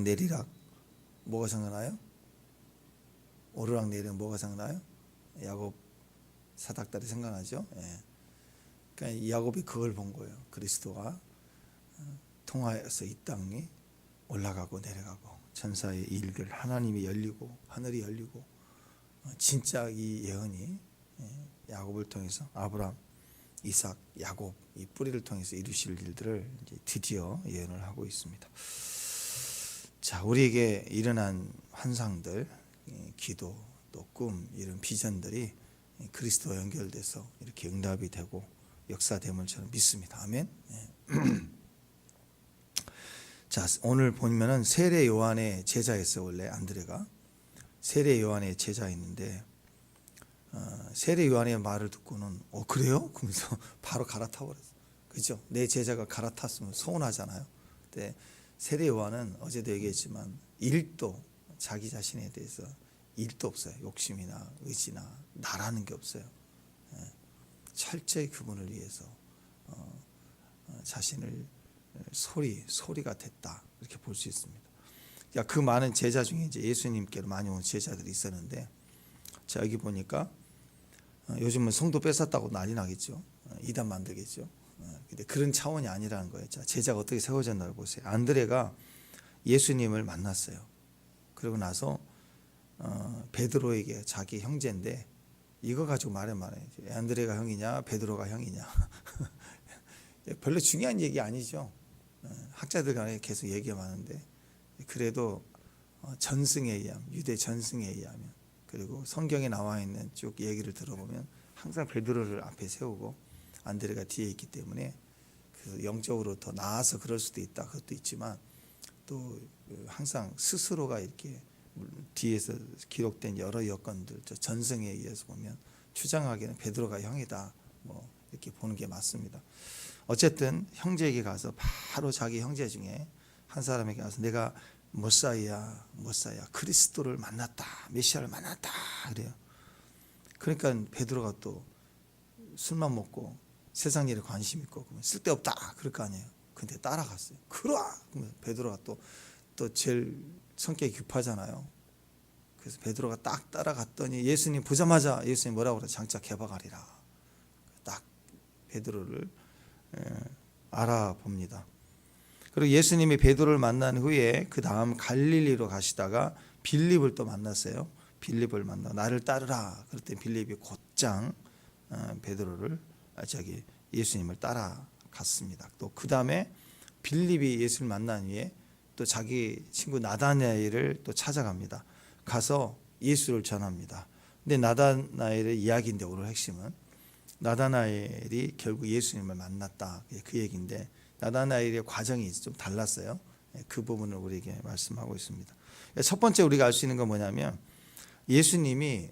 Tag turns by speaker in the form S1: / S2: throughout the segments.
S1: 내리락 뭐가 생각나요? 오르락 내리락 뭐가 생각나요? 야곱 사닥다리 생각나죠? 예. 그러니까 야곱이 그걸 본 거예요. 그리스도가 통하여서 이 땅에 올라가고 내려가고 천사의 일들 하나님이 열리고 하늘이 열리고 진짜 이 예언이 야곱을 통해서 아브라함, 이삭, 야곱 이 뿌리를 통해서 이루실 일들을 이제 드디어 예언을 하고 있습니다. 자, 우리에게 일어난 환상들, 기도, 또 꿈 이런 비전들이 그리스도와 연결돼서 이렇게 응답이 되고 역사됨을 저는 믿습니다. 아멘. 자, 오늘 보면은 세례 요한의 제자였어요. 원래 안드레가 세례 요한의 제자였는데 세례 요한의 말을 듣고는 그래요? 그러면서 바로 갈아타 버렸어요. 그죠? 내 제자가 갈아탔으면 서운하잖아요. 근데 세례 요한은 어제도 얘기했지만 일도 자기 자신에 대해서 일도 없어요. 욕심이나 의지나 나라는 게 없어요. 철저히 그분을 위해서 자신을 소리가 됐다 이렇게 볼 수 있습니다. 그 많은 제자 중에 이제 예수님께로 많이 온 제자들이 있었는데, 자 여기 보니까 요즘은 성도 뺏었다고 난리 나겠죠. 이단 만들겠죠. 근데 그런 차원이 아니라는 거예요. 자, 제자가 어떻게 세워졌나를 보세요. 안드레가 예수님을 만났어요. 그러고 나서 베드로에게 자기 형제인데 이거 가지고 말해요. 안드레가 형이냐 베드로가 형이냐 별로 중요한 얘기 아니죠. 학자들 간에 계속 얘기가 많은데 그래도 전승에 의하면 유대 전승에 의하면 그리고 성경에 나와 있는 쭉 얘기를 들어보면 항상 베드로를 앞에 세우고 안드레가 뒤에 있기 때문에 그래서 영적으로 더 나아서 그럴 수도 있다. 그것도 있지만 또 항상 스스로가 이렇게 뒤에서 기록된 여러 여건들 전승에 의해서 보면 추정하기에는 베드로가 형이다 뭐 이렇게 보는 게 맞습니다. 어쨌든 형제에게 가서 바로 자기 형제 중에 한 사람에게 가서 내가 머사이아 그리스도를 만났다 메시아를 만났다 그래요. 그러니까 베드로가 또 술만 먹고 세상 일에 관심 있고 쓸데없다 그럴 거 아니에요. 근데 따라갔어요. 그러아 베드로가 또 제일 성격이 급하잖아요. 그래서 베드로가 딱 따라갔더니 예수님 보자마자 예수님 뭐라고 그래? 장차 개박하리라. 딱 베드로를 알아봅니다. 그리고 예수님이 베드로를 만난 후에 그 다음 갈릴리로 가시다가 빌립을 또 만났어요. 빌립을 만나 나를 따르라. 그랬더니 빌립이 곧장 베드로를 예수님을 따라갔습니다. 또 그 다음에 빌립이 예수를 만난 후에 또 자기 친구 나다나엘을 또 찾아갑니다. 가서 예수를 전합니다. 근데 나다나엘의 이야기인데 오늘 핵심은 나다나엘이 결국 예수님을 만났다 그 얘기인데 나다나엘의 과정이 좀 달랐어요. 그 부분을 우리에게 말씀하고 있습니다. 첫 번째 우리가 알 수 있는 건 뭐냐면 예수님이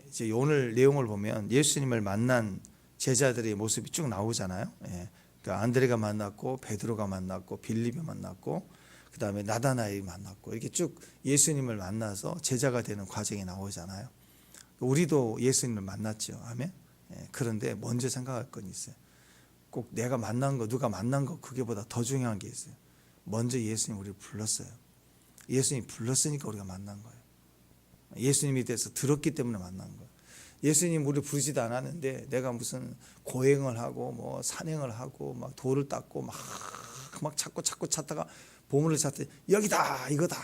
S1: 이제 오늘 내용을 보면 예수님을 만난 제자들의 모습이 쭉 나오잖아요. 그러니까 안드레가 만났고 베드로가 만났고 빌립이 만났고 그 다음에 나다나엘이 만났고 이렇게 쭉 예수님을 만나서 제자가 되는 과정이 나오잖아요. 우리도 예수님을 만났죠. 아멘. 그런데 먼저 생각할 건 있어요. 꼭 내가 만난 거 누가 만난 거 그게보다 더 중요한 게 있어요. 먼저 예수님 우리를 불렀어요. 예수님이 불렀으니까 우리가 만난 거예요. 예수님에 대해서 들었기 때문에 만난 거예요. 예수님 우리 부르지도 않았는데 내가 무슨 고행을 하고 뭐 산행을 하고 막 돌을 닦고 막 찾고 찾다가 보물을 찾더니 여기다 이거다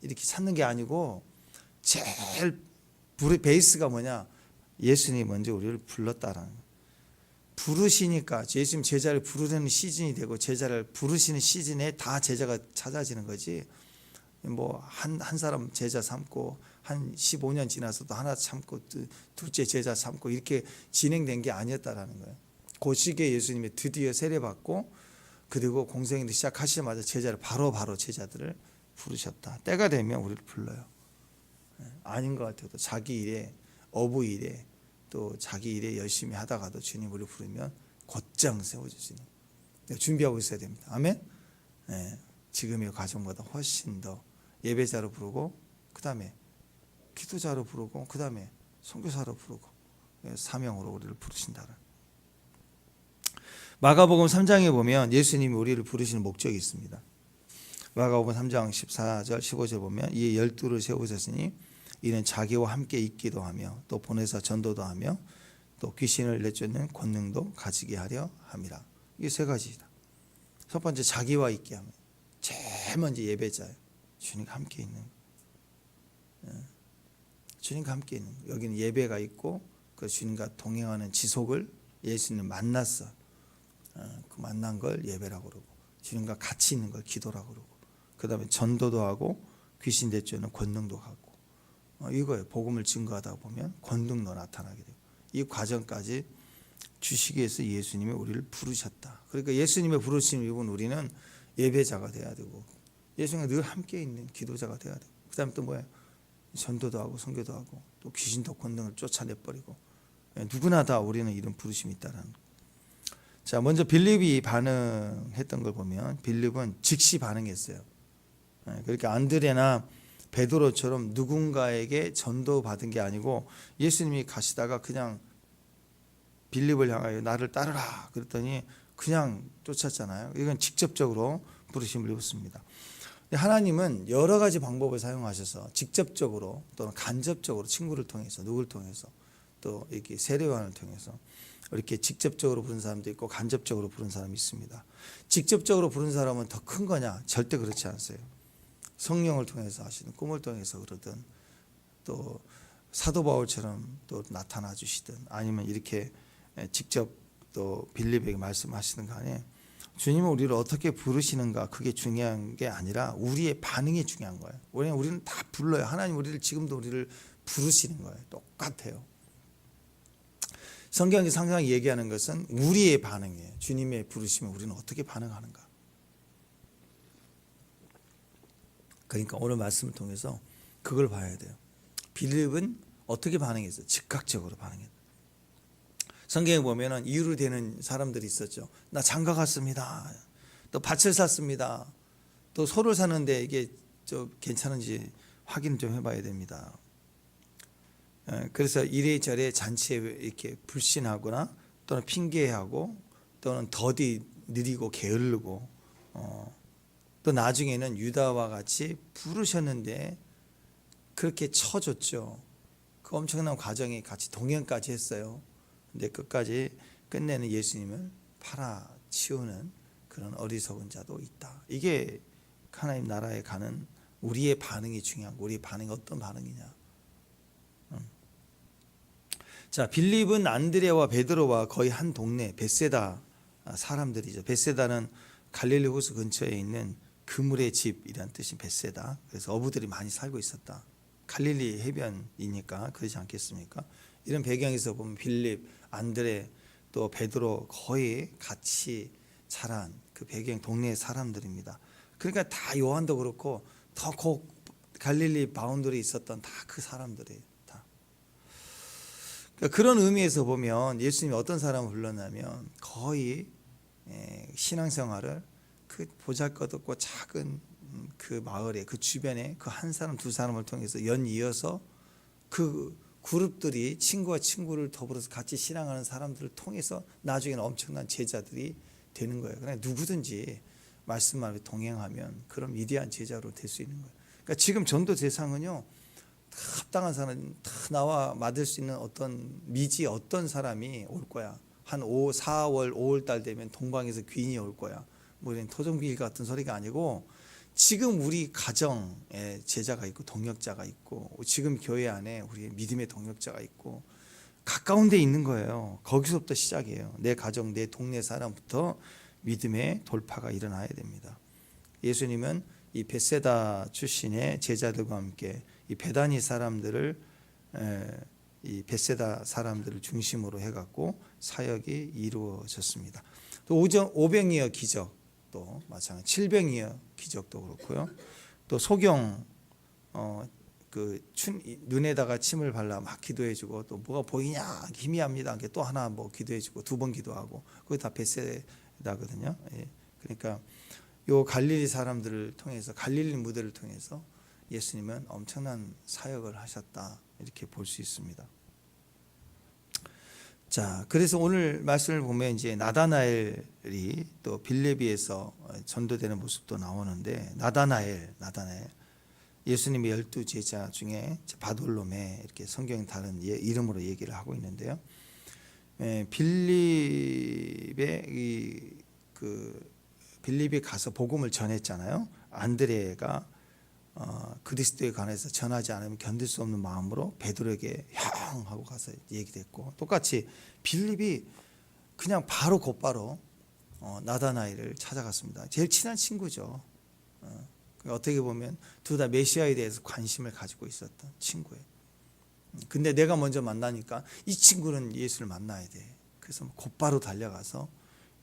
S1: 이렇게 찾는 게 아니고 제일 베이스가 뭐냐? 예수님이 먼저 우리를 불렀다라는 거예요. 부르시니까 예수님 제자를 부르는 시즌이 되고 제자를 부르시는 시즌에 다 제자가 찾아지는 거지. 뭐 한 사람 제자 삼고 한 15년 지나서도 하나 삼고 둘째 제자 삼고 이렇게 진행된 게 아니었다라는 거예요. 그 시기에 예수님이 드디어 세례받고 그리고 공생애를 시작하시자마자 제자를 바로 제자들을 부르셨다. 때가 되면 우리를 불러요. 아닌 것 같아도 자기 일에 어부 일에 또 자기 일에 열심히 하다가도 주님 우리를 부르면 곧장 세워주시는 준비하고 있어야 됩니다. 아멘. 지금의 과정보다 훨씬 더 예배자로 부르고 그 다음에 기도자로 부르고 그 다음에 선교사로 부르고 사명으로 우리를 부르신다는. 마가복음 3장에 보면 예수님이 우리를 부르시는 목적이 있습니다. 마가복음 3장 14절 15절 보면 이에 12를 세우셨으니 이는 자기와 함께 있기도 하며 또 보내사 전도도 하며 또 귀신을 내쫓는 권능도 가지게 하려 함이라. 이게 세 가지다. 첫 번째 자기와 있게 하면 제일 먼저 예배자예요. 주님과 함께 있는, 주님과 함께 있는. 여기는 예배가 있고 그 주님과 동행하는 지속을 예수님 만났어. 그 만난 걸 예배라고 그러고 주님과 같이 있는 걸 기도라고 그러고 그 다음에 전도도 하고 귀신 내쫓는 권능도 갖고 이거예요. 복음을 증거하다 보면 권능도 나타나게 되고 이 과정까지 주시기 위해서 예수님이 우리를 부르셨다. 그러니까 예수님의 부르심을 입은 우리는 예배자가 돼야 되고 예수님과 늘 함께 있는 기도자가 돼야 되고 그 다음에 또 뭐예요? 전도도 하고 선교도 하고 또 귀신도 권능을 쫓아내버리고 누구나 다 우리는 이런 부르심이 있다라는 거예요. 자, 먼저 빌립이 반응했던 걸 보면 빌립은 즉시 반응했어요. 그러니까 안드레나 베드로처럼 누군가에게 전도받은 게 아니고 예수님이 가시다가 그냥 빌립을 향하여 나를 따르라 그랬더니 그냥 쫓았잖아요. 이건 직접적으로 부르심을 입었습니다. 하나님은 여러 가지 방법을 사용하셔서 직접적으로 또는 간접적으로 친구를 통해서 누구를 통해서 또 이렇게 세례요한을 통해서 이렇게 직접적으로 부른 사람도 있고 간접적으로 부른 사람이 있습니다. 직접적으로 부른 사람은 더 큰 거냐? 절대 그렇지 않으세요. 성령을 통해서 하시든 꿈을 통해서 그러든 또 사도 바울처럼 또 나타나 주시든 아니면 이렇게 직접 또 빌립에게 말씀하시는 간에 주님은 우리를 어떻게 부르시는가 그게 중요한 게 아니라 우리의 반응이 중요한 거예요. 왜냐하면 우리는 다 불러요. 하나님 우리를 지금도 우리를 부르시는 거예요. 똑같아요. 성경이 항상 얘기하는 것은 우리의 반응이에요. 주님의 부르시면 우리는 어떻게 반응하는가. 그러니까 오늘 말씀을 통해서 그걸 봐야 돼요. 빌립은 어떻게 반응했어요? 즉각적으로 반응했어요. 성경에 보면은 이유로 되는 사람들이 있었죠. 나 장가 갔습니다. 또 밭을 샀습니다. 또 소를 샀는데 이게 괜찮은지 확인 좀 해봐야 됩니다. 그래서 이래저래 잔치에 이렇게 불신하거나 또는 핑계하고 또는 더디 느리고 게으르고 또 나중에는 유다와 같이 부르셨는데 그렇게 쳐줬죠. 그 엄청난 과정이 같이 동행까지 했어요. 근데 끝까지 끝내는 예수님을 팔아치우는 그런 어리석은 자도 있다. 이게 하나님 나라에 가는 우리의 반응이 중요한 거예요. 우리의 반응이 어떤 반응이냐. 자, 빌립은 안드레와 베드로와 거의 한 동네 베세다 사람들이죠. 베세다는 갈릴리 호수 근처에 있는 그물의 집이란 뜻인 베세다. 그래서 어부들이 많이 살고 있었다. 갈릴리 해변이니까 그러지 않겠습니까? 이런 배경에서 보면 빌립, 안드레 또 베드로 거의 같이 자란 그 배경 동네의 사람들입니다. 그러니까 다 요한도 그렇고 더 갈릴리 바운더리에 있었던 다 그 사람들이에요. 다. 그러니까 그런 의미에서 보면 예수님이 어떤 사람을 불렀냐면 거의 신앙생활을 그 보잘것없고 작은 그 마을에 그 주변에 그 한 사람 두 사람을 통해서 연이어서 그 그룹들이 친구와 친구를 더불어서 같이 신앙하는 사람들을 통해서 나중에는 엄청난 제자들이 되는 거예요. 그냥 누구든지 말씀만 동행하면 그런 위대한 제자로 될 수 있는 거예요. 그러니까 지금 전도 대상은요, 다 합당한 사람, 다 나와 맞을 수 있는 어떤 미지 어떤 사람이 올 거야. 한 4월, 5월 달 되면 동방에서 귀인이 올 거야. 뭐 이런 토종비일 같은 소리가 아니고 지금 우리 가정에 제자가 있고 동역자가 있고 지금 교회 안에 우리 믿음의 동역자가 있고 가까운 데 있는 거예요. 거기서부터 시작이에요. 내 가정, 내 동네 사람부터 믿음의 돌파가 일어나야 됩니다. 예수님은 이 베세다 출신의 제자들과 함께 이 베다니 사람들을 이 베세다 사람들을 중심으로 해갖고 사역이 이루어졌습니다. 또 오병이어 기적 또 마찬가지, 칠병이어 기적도 그렇고요. 또 소경 눈에다가 침을 발라 막 기도해주고 또 뭐가 보이냐 희미합니다. 또 하나 뭐 기도해주고 두 번 기도하고 그게 다 베세다거든요. 예. 그러니까 요 갈릴리 사람들을 통해서 갈릴리 무대를 통해서 예수님은 엄청난 사역을 하셨다 이렇게 볼 수 있습니다. 자, 그래서 오늘 말씀을 보면 이제 나다나엘이 또 빌립비에서 전도되는 모습도 나오는데, 나다나엘 예수님의 12제자 중에 바돌로메, 이렇게 성경이 다른 이름으로 얘기를 하고 있는데요. 빌립에 가서 복음을 전했잖아요. 안드레가 그리스도에 관해서 전하지 않으면 견딜 수 없는 마음으로 베드로에게 형 하고 가서 얘기를 했고, 똑같이 빌립이 그냥 곧바로 나다나엘을 찾아갔습니다. 제일 친한 친구죠. 어떻게 보면 둘 다 메시아에 대해서 관심을 가지고 있었던 친구예요. 근데 내가 먼저 만나니까 이 친구는 예수를 만나야 돼. 그래서 곧바로 달려가서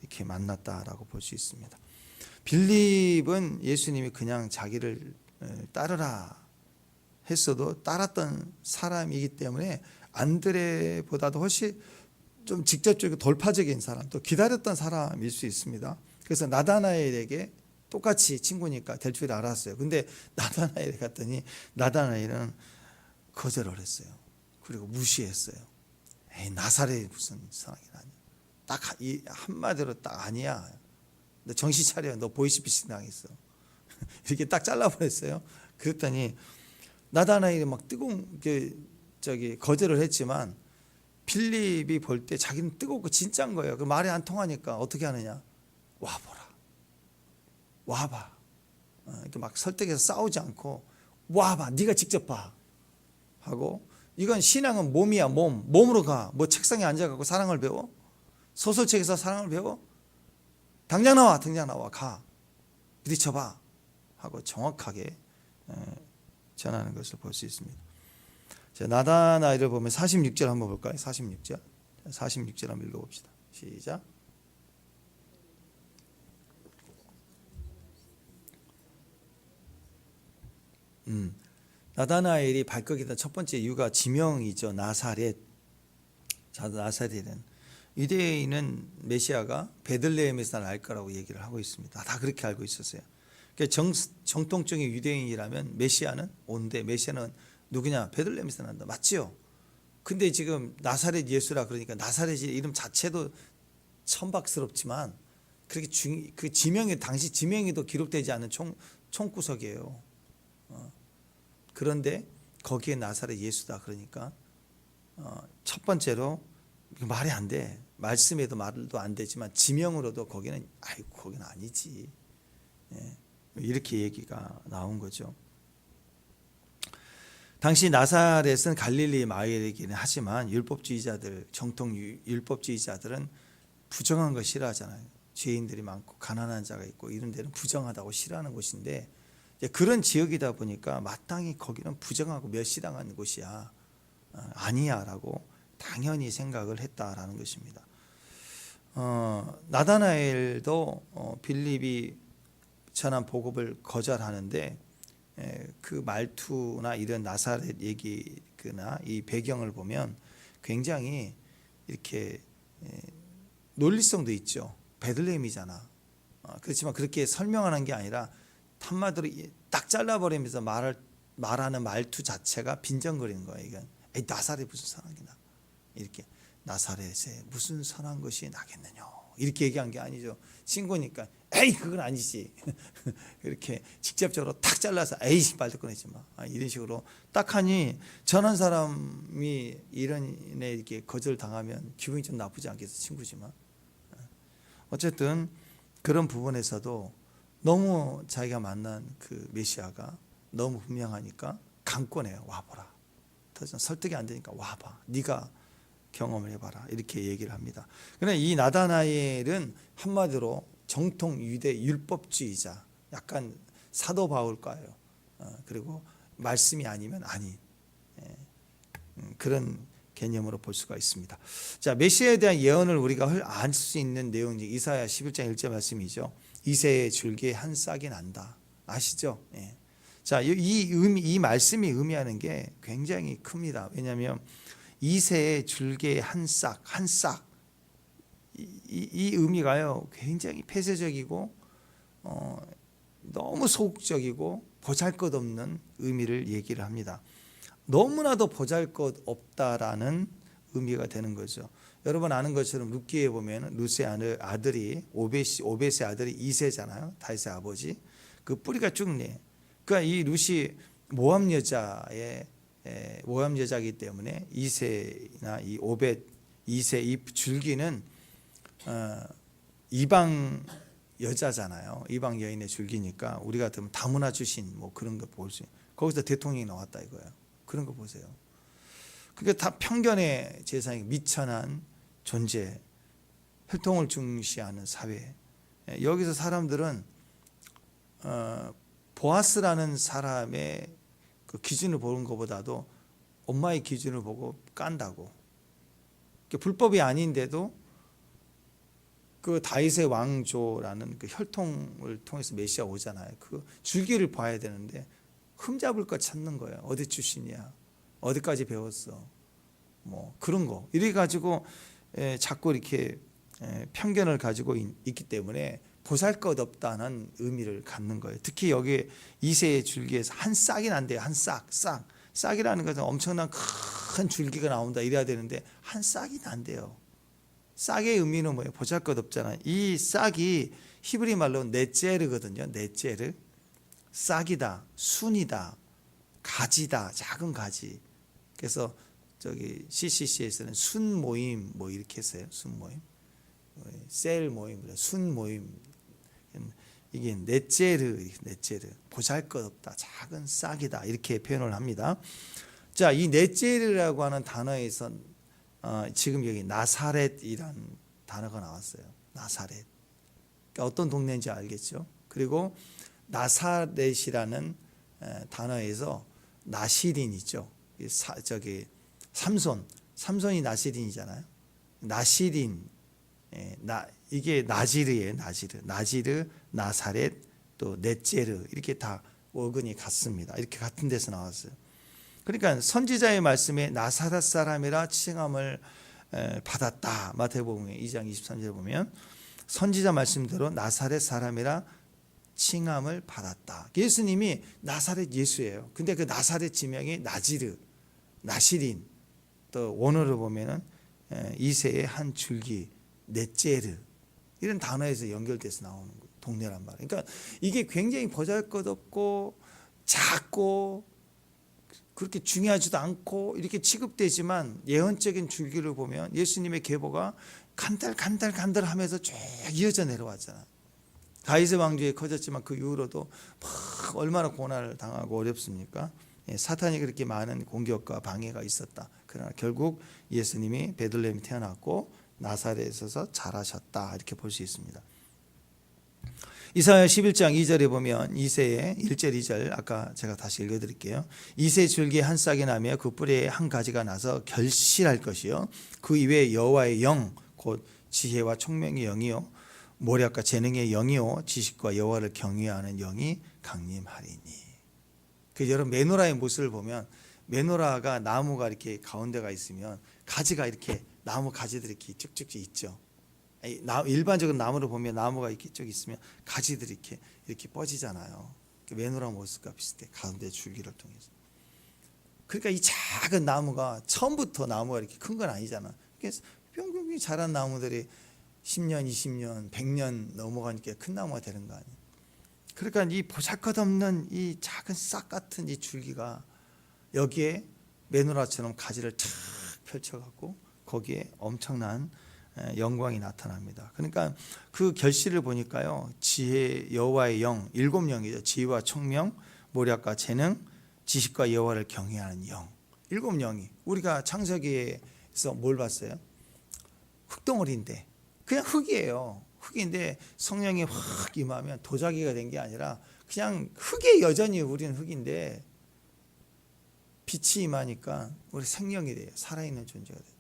S1: 이렇게 만났다라고 볼 수 있습니다. 빌립은 예수님이 그냥 자기를 따르라 했어도 따랐던 사람이기 때문에 안드레보다도 훨씬 좀 직접적이고 돌파적인 사람, 또 기다렸던 사람일 수 있습니다. 그래서 나다나엘에게 똑같이 친구니까 될 줄 알았어요. 근데 나다나엘에 갔더니 나다나엘은 거절을 했어요. 그리고 무시했어요. 에이, 나사렛이 무슨 사람이라니. 딱 이 한마디로 딱 아니야. 너 정신 차려. 너 보이스피싱 당했어. 이렇게 딱 잘라버렸어요. 그랬더니 나다나엘이 막 뜨거운 거절을 했지만 빌립이 볼 때 자기는 뜨겁고 진짜인 거예요. 그 말이 안 통하니까 어떻게 하느냐? 와봐. 이렇게 막 설득해서 싸우지 않고 와봐. 네가 직접 봐. 하고, 이건 신앙은 몸이야. 몸으로 가. 뭐 책상에 앉아갖고 사랑을 배워? 소설책에서 사랑을 배워? 당장 나와 가. 부딪혀봐. 하고 정확하게 전하는 것을 볼 수 있습니다. 자, 나다나엘을 보면 46절 한번 볼까요? 46절 한번 읽어봅시다. 시작. 나다나엘이 발걸이다 첫 번째 이유가 지명이죠. 나사렛은 유대인은 메시아가 베들레헴에서 날 거라고 얘기를 하고 있습니다. 다 그렇게 알고 있었어요. 정통적인 유대인이라면 메시아는 온대. 메시아는 누구냐? 베들레헴에서 난다. 맞지요? 근데 지금 나사렛 예수라 그러니까 나사렛의 이름 자체도 천박스럽지만 그렇게 그 지명이, 당시 지명에도 기록되지 않은 총구석이에요. 그런데 거기에 나사렛 예수다 그러니까 첫 번째로 말이 안 돼. 말씀에도 말도 안 되지만 지명으로도 거기는 아니지. 이렇게 얘기가 나온 거죠. 당시 나사렛은 갈릴리 마을이기는 하지만 정통 율법주의자들은 부정한 거 싫어하잖아요. 죄인들이 많고 가난한 자가 있고 이런 데는 부정하다고 싫어하는 곳인데, 그런 지역이다 보니까 마땅히 거기는 부정하고 멸시당하는 곳이야. 아니야라고 당연히 생각을 했다라는 것입니다. 나다나엘도 빌립이 전한 복음을 거절하는데 그 말투나 이런 나사렛 얘기나 이 배경을 보면 굉장히 이렇게 논리성도 있죠. 베들레헴이잖아. 그렇지만 그렇게 설명하는 게 아니라 한마디로 딱 잘라버리면서 말하는 말투 자체가 빈정거리는 거예요. 이건 나사렛 무슨 선하기나, 이렇게 나사렛에 무슨 선한 것이 나겠느냐, 이렇게 얘기한 게 아니죠. 친구니까 에이 그건 아니지. 이렇게 직접적으로 탁 잘라서 에이 말도 꺼내지 마, 이런 식으로 딱 하니 전한 사람이 이런 애 이렇게 거절당하면 기분이 좀 나쁘지 않겠어. 친구지만 어쨌든 그런 부분에서도 너무 자기가 만난 그 메시아가 너무 분명하니까 강권해요. 와보라. 더 이상 설득이 안 되니까 와봐. 네가 경험을 해봐라. 이렇게 얘기를 합니다. 그러나 이 나다나엘은 한마디로 정통 유대 율법주의자, 약간 사도 바울과요. 그리고 말씀이 아니면 아닌 그런 개념으로 볼 수가 있습니다. 자, 메시아에 대한 예언을 우리가 알 수 있는 내용이 이사야 11장 1절 말씀이죠. 이새의 줄기에 한 싹이 난다. 아시죠? 예. 자, 이 말씀이 의미하는 게 굉장히 큽니다. 왜냐하면 이새의 줄기에 한 싹, 이 의미가요 굉장히 폐쇄적이고 너무 소극적이고 보잘것없는 의미를 얘기를 합니다. 너무나도 보잘것없다라는 의미가 되는 거죠. 여러분 아는 것처럼 룻기에 보면 룻의 아들이 오벳의 아들이 이새잖아요. 다윗의 아버지. 그 뿌리가 쭉 내. 그러니까 이 룻이 모함 여자이기 때문에 이새나 이 오벳, 이새 이 줄기는 이방 여자잖아요. 이방 여인의 줄기니까 우리 같으면 다문화 출신 뭐 그런 거 볼 수. 거기서 대통령이 나왔다 이거예요. 그런 거 보세요. 그게 다 편견의 재상이 미천한 존재, 혈통을 중시하는 사회. 여기서 사람들은 보아스라는 사람의 그 기준을 보는 것보다도 엄마의 기준을 보고 깐다고. 불법이 아닌데도 그 다윗의 왕조라는 그 혈통을 통해서 메시아 오잖아요. 그 줄기를 봐야 되는데 흠잡을 것 찾는 거예요. 어디 출신이야? 어디까지 배웠어? 뭐 그런 거. 이래 가지고 자꾸 이렇게 편견을 가지고 있기 때문에 보잘것없다는 의미를 갖는 거예요. 특히 여기 이새의 줄기에서 한 싹이 난대요. 한 싹. 싹이라는 것은 엄청난 큰 줄기가 나온다 이래야 되는데 한 싹이 난대요. 싹의 의미는 뭐예요? 보잘것없잖아요. 이 싹이 히브리 말로 넷제르거든요. 넷제르. 싹이다, 순이다, 가지다, 작은 가지. 그래서 저기 CCC에서는 순 모임 뭐 이렇게 했어요. 순 모임, 셀 모임, 순 모임. 이게 넷제르, 보잘것없다, 작은 싹이다 이렇게 표현을 합니다. 자, 이 넷제르라고 하는 단어에서 지금 여기 나사렛이라는 단어가 나왔어요. 나사렛. 그러니까 어떤 동네인지 알겠죠? 그리고 나사렛이라는 단어에서 나시린 있죠. 저기 삼손이 나시린이잖아요. 나시린, 이게 나지르예요. 나지르, 나사렛, 또 넷제르 이렇게 다 어근이 같습니다. 이렇게 같은 데서 나왔어요. 그러니까 선지자의 말씀에 나사렛 사람이라 칭함을 받았다. 마태복음 2장 23절에 보면 선지자 말씀대로 나사렛 사람이라 칭함을 받았다. 예수님이 나사렛 예수예요. 근데 그 나사렛 지명이 나지르, 나시린, 또 원어로 보면은 이새의 한 줄기, 넷제르 이런 단어에서 연결돼서 나오는 동네란 말이에요. 그러니까 이게 굉장히 보잘것없고 작고 그렇게 중요하지도 않고 이렇게 취급되지만 예언적인 줄기를 보면 예수님의 계보가 간달하면서 쭉 이어져 내려왔잖아요. 다윗의 왕조에 커졌지만 그 이후로도 막 얼마나 고난을 당하고 어렵습니까? 사탄이 그렇게 많은 공격과 방해가 있었다. 그러나 결국 예수님이 베들레헴에 태어났고 나사렛에서 자라셨다 이렇게 볼 수 있습니다. 이사야 11장 2절에 보면 이새의 1절 2절 아까 제가 다시 읽어드릴게요. 이새 줄기에 한 싹이 나며 그 뿌리에 한 가지가 나서 결실할 것이요 그 이외에 여호와의 영 곧 지혜와 총명의 영이요 모략과 재능의 영이요 지식과 여호와를 경외하는 영이 강림하리니. 그 여러분 메노라의 모습을 보면 메노라가 나무가 이렇게 가운데가 있으면 가지가 이렇게 나무 가지들이 이렇게 쭉쭉 있죠. 일반적으로 나무를 보면 나무가 이렇게 쭉 있으면 가지들이 이렇게 뻗지잖아요. 메노라 모습과 비슷해. 가운데 줄기를 통해서. 그러니까 이 작은 나무가 처음부터 나무가 이렇게 큰 건 아니잖아. 그래서 뿅뿅뿅 자란 나무들이 10년, 20년, 100년 넘어가니까 큰 나무가 되는 거 아니에요. 그러니까 이 보잘것없는 이 작은 싹 같은 이 줄기가 여기에 메노라처럼 가지를 탁 펼쳐갖고 거기에 엄청난 영광이 나타납니다. 그러니까 그 결실을 보니까요. 지혜, 여호와의 영, 7영이죠. 지혜와 총명, 모략과 재능, 지식과 여호와를 경외하는 영. 7영이 우리가 창세기에서 뭘 봤어요? 흙덩어리인데 그냥 흙이에요. 흙인데 성령이 확 임하면 도자기가 된 게 아니라 그냥 흙에 여전히 우리는 흙인데 빛이 임하니까 우리 생명이 돼요. 살아있는 존재가 돼요.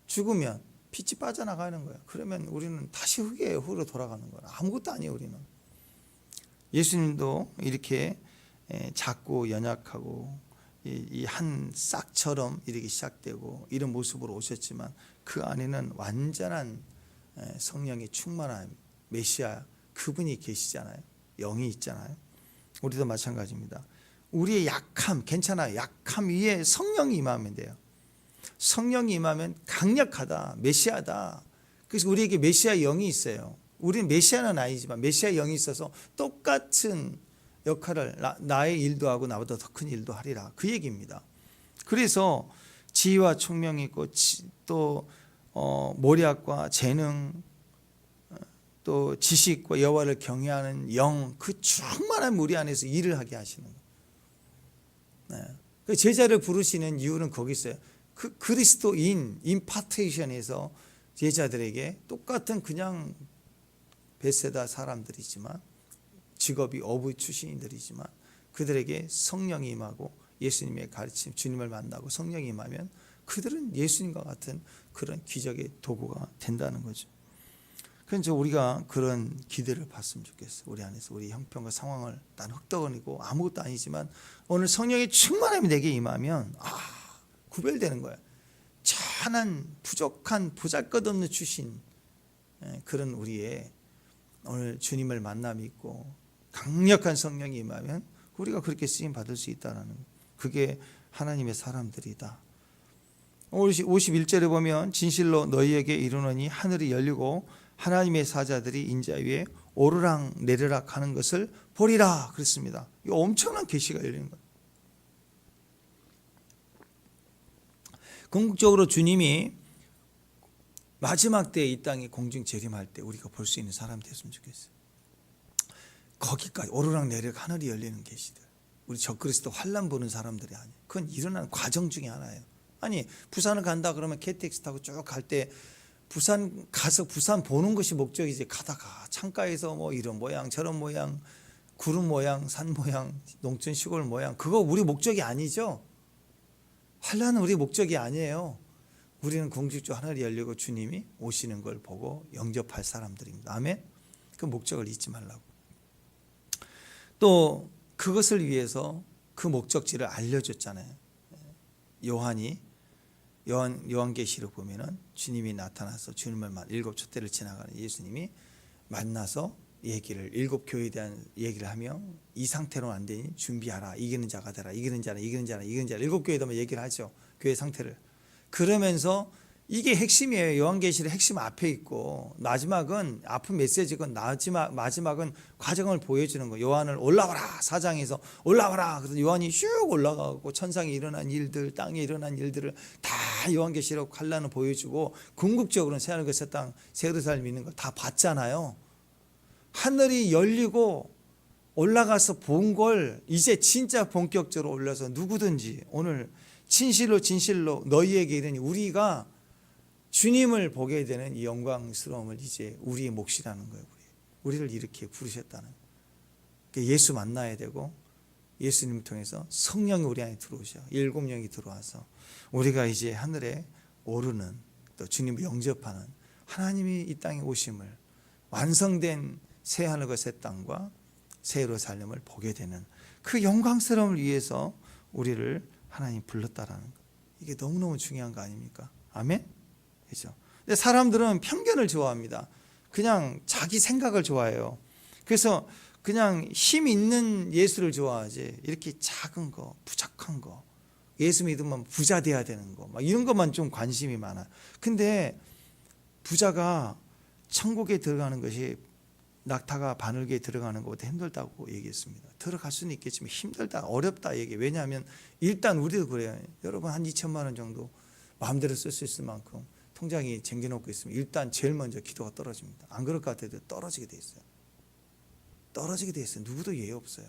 S1: 죽으면 빛이 빠져나가는 거예요. 그러면 우리는 다시 흙이에요. 흙으로 돌아가는 거예요. 아무것도 아니에요. 우리는. 예수님도 이렇게 작고 연약하고 이 한 싹처럼 이렇게 시작되고 이런 모습으로 오셨지만 그 안에는 완전한 성령이 충만한 메시아 그분이 계시잖아요. 영이 있잖아요. 우리도 마찬가지입니다. 우리의 약함 괜찮아요. 약함 위에 성령이 임하면 돼요. 성령이 임하면 강력하다, 메시아다. 그래서 우리에게 메시아 영이 있어요. 우리는 메시아는 아니지만 메시아 영이 있어서 똑같은 역할을 나의 일도 하고 나보다 더 큰 일도 하리라, 그 얘기입니다. 그래서 지혜와 총명이 있고 또 모략과 재능, 또 지식과 여호와를 경외하는 영, 그 충만한 우리 안에서 일을 하게 하시는 거예요. 네. 그 제자를 부르시는 이유는 거기 있어요. 그 그리스도인 임파테이션에서 제자들에게 똑같은 그냥 베세다 사람들이지만, 직업이 어부 출신들이지만 그들에게 성령이 임하고 예수님의 가르침, 주님을 만나고 성령이 임하면 그들은 예수님과 같은 그런 기적의 도구가 된다는 거죠. 그래서 우리가 그런 기대를 봤으면 좋겠어요. 우리 안에서 우리 형편과 상황을, 난 흙덩어리고 아무것도 아니지만 오늘 성령의 충만함이 내게 임하면 구별되는 거야. 찬한 부족한 보잘것없는 주신 그런 우리의 오늘 주님을 만남이 있고 강력한 성령이 임하면 우리가 그렇게 쓰임 받을 수 있다는, 그게 하나님의 사람들이다. 51절에 보면 진실로 너희에게 이르노니 하늘이 열리고 하나님의 사자들이 인자 위에 오르락 내리락 하는 것을 보리라 그랬습니다. 이 엄청난 계시가 열리는 거예요. 궁극적으로 주님이 마지막 때에 이 땅에 공중 재림할 때 우리가 볼 수 있는 사람 됐으면 좋겠어요. 거기까지 오르락 내리락 하늘이 열리는 계시들, 우리 적그리스도 환난 보는 사람들이 아니에요. 그건 일어나는 과정 중에 하나예요. 아니 부산을 간다 그러면 KTX 타고 쭉 갈 때 부산 가서 부산 보는 것이 목적이지, 가다가 창가에서 뭐 이런 모양 저런 모양, 구름 모양, 산 모양, 농촌 시골 모양, 그거 우리 목적이 아니죠. 환난은 우리 목적이 아니에요. 우리는 궁극적으로 하늘이 열리고 주님이 오시는 걸 보고 영접할 사람들입니다. 아멘. 그 목적을 잊지 말라고. 또 그것을 위해서 그 목적지를 알려줬잖아요. 요한계시록 보면은 주님이 나타나서 주님을 일곱 촛대를 지나가는 예수님이 만나서 일곱 교회에 대한 얘기를 하며 이 상태로는 안 되니 준비하라, 이기는 자가 되라, 이기는 자라 일곱 교회에 대한 얘기를 하죠. 교회 상태를. 그러면서 이게 핵심이에요. 요한계시록 핵심 앞에 있고 마지막은 아픈 메시지건 마지막은 과정을 보여주는 거예요. 요한을 올라와라, 4장에서 올라와라. 그래서 요한이 슉 올라가고 천상에 일어난 일들, 땅에 일어난 일들을 다 요한계시록 환란을 보여주고 궁극적으로는 새하늘과 새 땅, 새 예루살렘 있는 걸 다 봤잖아요. 하늘이 열리고 올라가서 본 걸 이제 진짜 본격적으로 올라서 누구든지 오늘 진실로 너희에게 이르니, 우리가 주님을 보게 되는 이 영광스러움을 이제 우리의 몫이라는 거예요. 우리를 이렇게 부르셨다는 거예요. 예수 만나야 되고 예수님을 통해서 성령이 우리 안에 들어오셔. 7명이 들어와서 우리가 이제 하늘에 오르는, 또 주님을 영접하는, 하나님이 이 땅에 오심을, 완성된 새 하늘과 새 땅과 새 예루살렘을 보게 되는 그 영광스러움을 위해서 우리를 하나님 불렀다라는 거. 이게 너무너무 중요한 거 아닙니까? 아멘? 그렇죠? 근데 사람들은 편견을 좋아합니다. 그냥 자기 생각을 좋아해요. 그래서 그냥 힘 있는 예수를 좋아하지, 이렇게 작은 거, 부족한 거, 예수 믿으면 부자 돼야 되는 거, 막 이런 것만 좀 관심이 많아요. 근데 부자가 천국에 들어가는 것이 낙타가 바늘개에 들어가는 것보다 힘들다고 얘기했습니다. 들어갈 수는 있겠지만 힘들다, 어렵다 얘기. 왜냐하면 일단 우리도 그래요. 여러분 한 2천만 원 정도 마음대로 쓸 수 있을 만큼 통장에 쟁겨놓고 있으면 일단 제일 먼저 기도가 떨어집니다. 안 그럴 것 같아도 떨어지게 돼 있어요. 떨어지게 돼 있어요. 누구도 예외 없어요.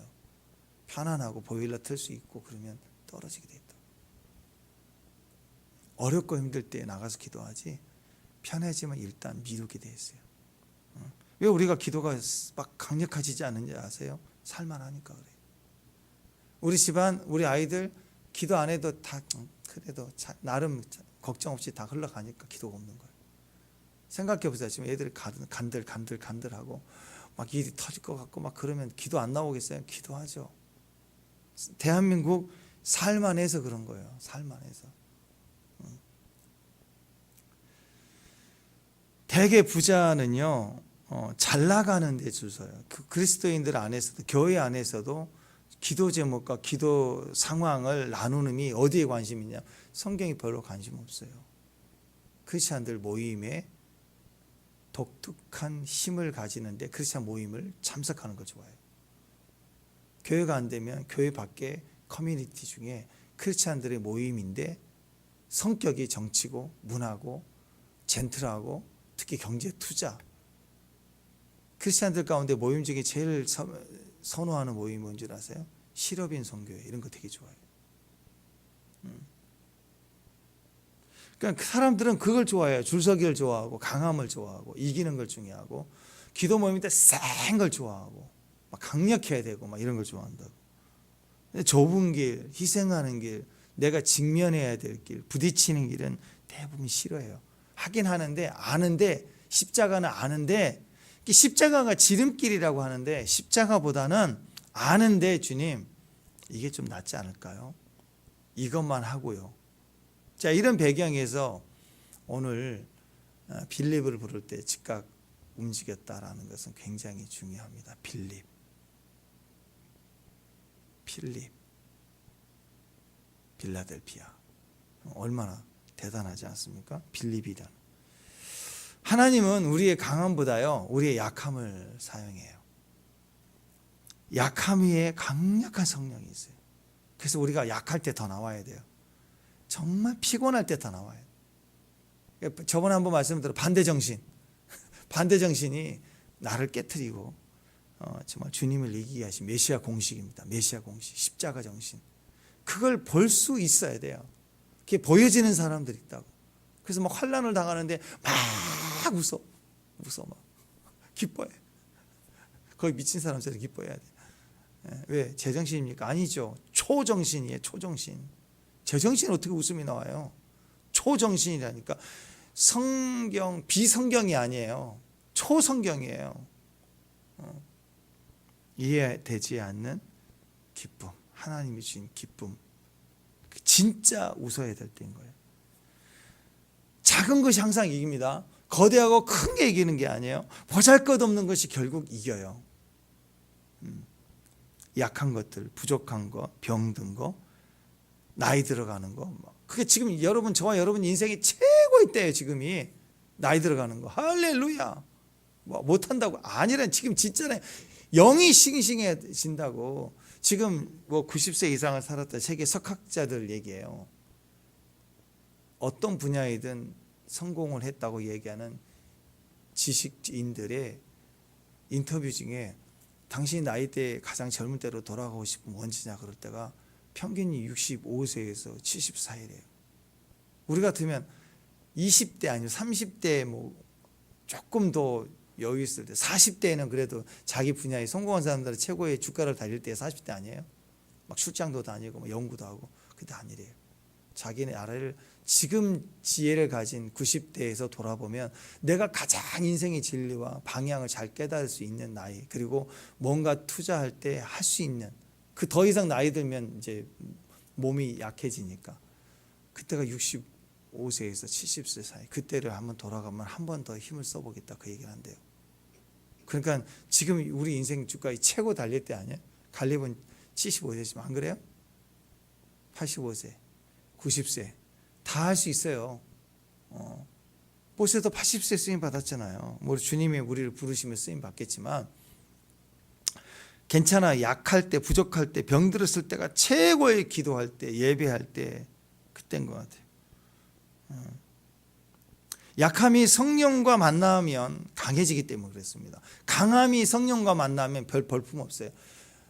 S1: 편안하고 보일러 틀 수 있고 그러면 떨어지게 돼 있다. 어렵고 힘들 때 나가서 기도하지, 편해지면 일단 미루게 돼 있어요. 왜 우리가 기도가 막 강력해지지 않는지 아세요? 살만하니까 그래요. 우리 집안, 우리 아이들 기도 안 해도 다 그래도 나름 걱정 없이 다 흘러가니까 기도가 없는 거예요. 생각해 보세요. 지금 애들이 간들하고 막 일이 터질 것 같고 막 그러면 기도 안 나오겠어요? 기도하죠. 대한민국 살만해서 그런 거예요. 살만해서. 대개 부자는요, 잘 나가는 데 줄 서요. 그 그리스도인들 안에서도, 교회 안에서도 기도 제목과 기도 상황을 나누는 이 어디에 관심 있냐? 성경이 별로 관심 없어요. 크리스찬들 모임에 독특한 힘을 가지는데 크리스찬 모임을 참석하는 거 좋아해요. 교회가 안 되면 교회 밖에 커뮤니티 중에 크리스찬들의 모임인데 성격이 정치고 문화고 젠틀하고 특히 경제 투자, 크리스찬들 가운데 모임 중에 제일 선호하는 모임이 뭔지 아세요? 실업인 선교회. 이런 거 되게 좋아해요. 그러니까 그 사람들은 그걸 좋아해요. 줄서기를 좋아하고 강함을 좋아하고 이기는 걸 중요하고 기도 모임인데 센 걸 좋아하고 막 강력해야 되고 막 이런 걸 좋아한다고. 근데 좁은 길, 희생하는 길, 내가 직면해야 될 길, 부딪히는 길은 대부분 싫어해요. 하긴 하는데 아는데 십자가는 아는데 십자가가 지름길이라고 하는데 십자가보다는 아는데 주님 이게 좀 낫지 않을까요? 이것만 하고요. 자, 이런 배경에서 오늘 빌립을 부를 때 즉각 움직였다라는 것은 굉장히 중요합니다. 빌립, 필립, 빌라델피아. 얼마나 대단하지 않습니까? 빌립이란. 하나님은 우리의 강함보다요 우리의 약함을 사용해요. 약함 위에 강력한 성령이 있어요. 그래서 우리가 약할 때 더 나와야 돼요. 정말 피곤할 때 더 나와요. 저번에 한번 말씀드려 반대정신. 반대정신이 나를 깨트리고 정말 주님을 이기게 하신 메시아 공식입니다. 메시아 공식, 십자가 정신. 그걸 볼 수 있어야 돼요. 그게 보여지는 사람들이 있다고. 그래서 막 환난을 당하는데 막 웃어 막 기뻐해. 거의 미친 사람처럼 기뻐해야 돼. 왜? 제정신입니까? 아니죠. 초정신이에요. 초정신. 제정신 어떻게 웃음이 나와요? 초정신이라니까. 성경, 비성경이 아니에요. 초성경이에요. 이해되지 않는 기쁨, 하나님이 주신 기쁨. 진짜 웃어야 될 때인 거예요. 작은 것이 항상 이깁니다. 거대하고 큰 게 이기는 게 아니에요. 보잘것없는 것이 결국 이겨요. 약한 것들, 부족한 거, 병든 거, 나이 들어가는 거. 그게 지금 여러분, 저와 여러분 인생이 최고의 때예요. 지금이 나이 들어가는 거. 할렐루야. 뭐 못한다고 아니란, 지금 진짜네. 영이 싱싱해진다고. 지금 뭐 90세 이상을 살았다 세계 석학자들 얘기해요. 어떤 분야이든 성공을 했다고 얘기하는 지식인들의 인터뷰 중에 당신 나이대에 가장 젊은 때로 돌아가고 싶으면 언제냐 그럴 때가 평균이 65세에서 74이래요. 우리 같으면 20대 아니면 30대 뭐 조금 더 여유 있을 때, 40대에는 그래도 자기 분야에 성공한 사람들은 최고의 주가를 달릴 때 40대 아니에요? 막 출장도 다니고 뭐 연구도 하고. 그게 아니래요. 자기네 나라를 지금 지혜를 가진 90대에서 돌아보면 내가 가장 인생의 진리와 방향을 잘 깨달을 수 있는 나이, 그리고 뭔가 투자할 때 할 수 있는, 그 더 이상 나이 들면 이제 몸이 약해지니까 그때가 65세에서 70세 사이, 그때를 한번 돌아가면 한 번 더 힘을 써보겠다 그 얘기를 한대요. 그러니까 지금 우리 인생 주가의 최고 달릴 때 아니에요? 갈렙은 75세지만 안 그래요? 85세, 90세 다 할 수 있어요. 모세도 80세 쓰임 받았잖아요. 뭐 주님이 우리를 부르시면 쓰임 받겠지만 괜찮아. 약할 때, 부족할 때, 병들었을 때가 최고의 기도할 때, 예배할 때 그때인 것 같아요. 약함이 성령과 만나면 강해지기 때문에 그렇습니다. 강함이 성령과 만나면 별 볼품 없어요.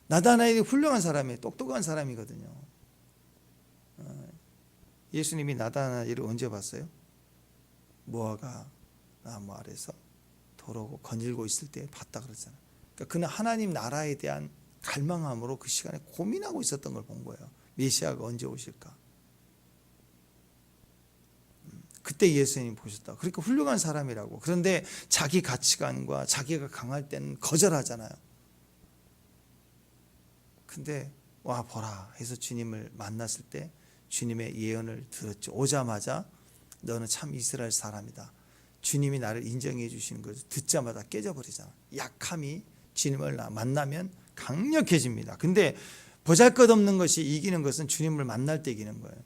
S1: 나다나엘이 훌륭한 사람이에요. 똑똑한 사람이거든요. 예수님이 나다나엘을 언제 봤어요? 무화과 나무 아래서 도로고 거닐고 있을 때 봤다 그랬잖아요. 그러니까 그는 하나님 나라에 대한 갈망함으로 그 시간에 고민하고 있었던 걸 본 거예요. 메시아가 언제 오실까? 그때 예수님이 보셨다. 그러니까 훌륭한 사람이라고. 그런데 자기 가치관과 자기가 강할 때는 거절하잖아요. 근데 와 보라 해서 주님을 만났을 때 주님의 예언을 들었죠. 오자마자 너는 참 이스라엘 사람이다. 주님이 나를 인정해 주시는 것을 듣자마자 깨져버리잖아. 약함이 주님을 만나면 강력해집니다. 근데 보잘것없는 것이 이기는 것은 주님을 만날 때 이기는 거예요.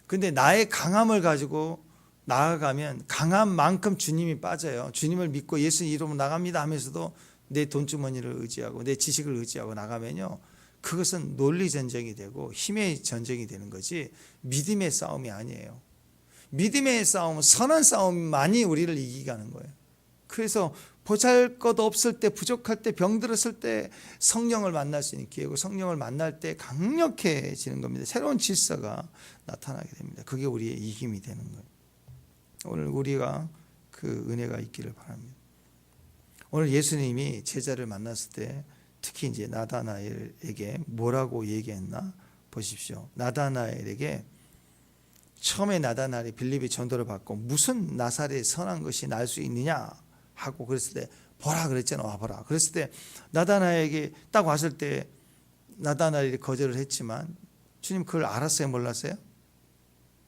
S1: 근데 나의 강함을 가지고 나아가면 강함만큼 주님이 빠져요. 주님을 믿고 예수 이름으로 나갑니다 하면서도 내 돈주머니를 의지하고 내 지식을 의지하고 나가면요, 그것은 논리 전쟁이 되고 힘의 전쟁이 되는 거지 믿음의 싸움이 아니에요. 믿음의 싸움은 선한 싸움만이 우리를 이기게 하는 거예요. 그래서 보잘것없을 때, 부족할 때, 병들었을 때 성령을 만날 수 있는 기회고, 성령을 만날 때 강력해지는 겁니다. 새로운 질서가 나타나게 됩니다. 그게 우리의 이김이 되는 거예요. 오늘 우리가 그 은혜가 있기를 바랍니다. 오늘 예수님이 제자를 만났을 때 특히 이제 나다나엘에게 뭐라고 얘기했나 보십시오. 나다나엘에게 처음에 나다나엘이 빌립이 전도를 받고 무슨 나사렛 선한 것이 날 수 있느냐 하고 그랬을 때 보라 그랬잖아. 와보라. 그랬을 때 나다나엘에게 딱 왔을 때 나다나엘이 거절을 했지만 주님 그걸 알았어요? 몰랐어요?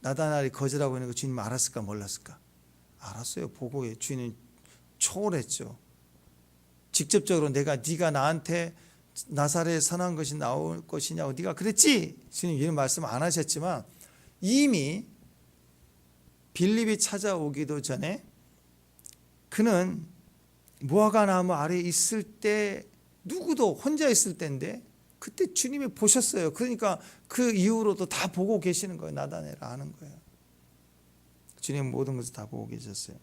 S1: 나다나엘이 거절하고 있는 거 주님 알았을까? 몰랐을까? 알았어요. 보고 주님 초월했죠. 직접적으로 네가 나한테 나사렛 선한 것이 나올 것이냐고 네가 그랬지? 주님 이런 말씀 안 하셨지만 이미 빌립이 찾아오기도 전에 그는 무화과 나무 아래에 있을 때 누구도 혼자 있을 때인데 그때 주님이 보셨어요. 그러니까 그 이후로도 다 보고 계시는 거예요. 나다나엘 아는 거예요. 주님 모든 것을 다 보고 계셨어요.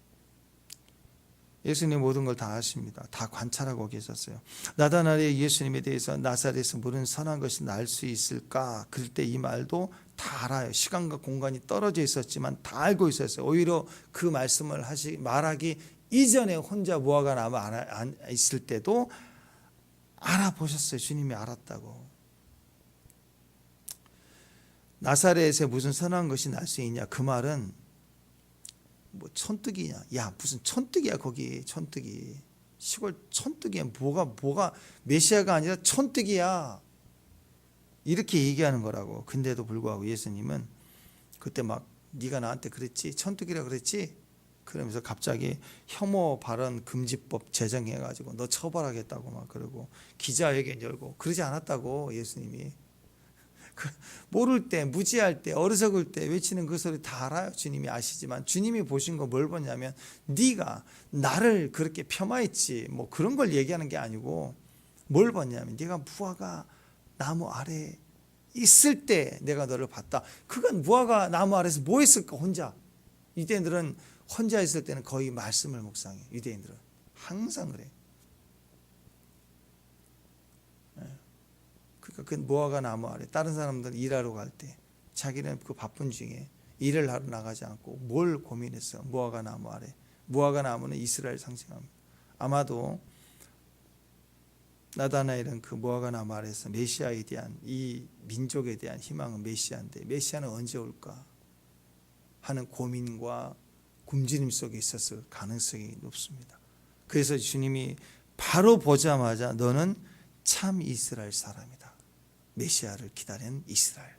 S1: 예수님 모든 걸 다 아십니다. 다 관찰하고 계셨어요. 나다나엘이 예수님에 대해서 나사렛에서 무슨 선한 것이 날 수 있을까? 그럴 때 이 말도 다 알아요. 시간과 공간이 떨어져 있었지만 다 알고 있었어요. 오히려 그 말씀을 말하기 이전에 혼자 무화과 나무 안 있을 때도 알아보셨어요. 주님이 알았다고. 나사렛에 무슨 선한 것이 날 수 있냐? 그 말은 뭐 촌뜨기냐? 야 무슨 촌뜨기야 거기 촌뜨기 시골 촌뜨기야 뭐가 메시아가 아니라 촌뜨기야 이렇게 얘기하는 거라고. 근데도 불구하고 예수님은 그때 막 네가 나한테 그랬지 촌뜨기라 그랬지 그러면서 갑자기 혐오 발언 금지법 제정해가지고 너 처벌하겠다고 막 그러고 기자회견 열고 그러지 않았다고. 예수님이 모를 때 무지할 때 어리석을 때 외치는 그 소리 다 알아요. 주님이 아시지만 주님이 보신 거 뭘 보냐면 네가 나를 그렇게 폄하했지 뭐 그런 걸 얘기하는 게 아니고 뭘 보냐면 네가 무화과 나무 아래 있을 때 내가 너를 봤다. 그건 무화과 나무 아래서 뭐 했을까? 혼자. 유대인들은 혼자 있을 때는 거의 말씀을 묵상해. 유대인들은 항상 그래. 그러니까 그 무화과 나무 아래 다른 사람들 일하러 갈 때 자기는 그 바쁜 중에 일을 하러 나가지 않고 뭘 고민했어요? 무화과 나무 아래. 무화과 나무는 이스라엘 상징합니다. 아마도 나다나엘은 그 무화과 나무 아래에서 메시아에 대한 이 민족에 대한 희망은 메시아인데 메시아는 언제 올까 하는 고민과 굶주림 속에 있었을 가능성이 높습니다. 그래서 주님이 바로 보자마자 너는 참 이스라엘 사람이다. 메시아를 기다리는 이스라엘.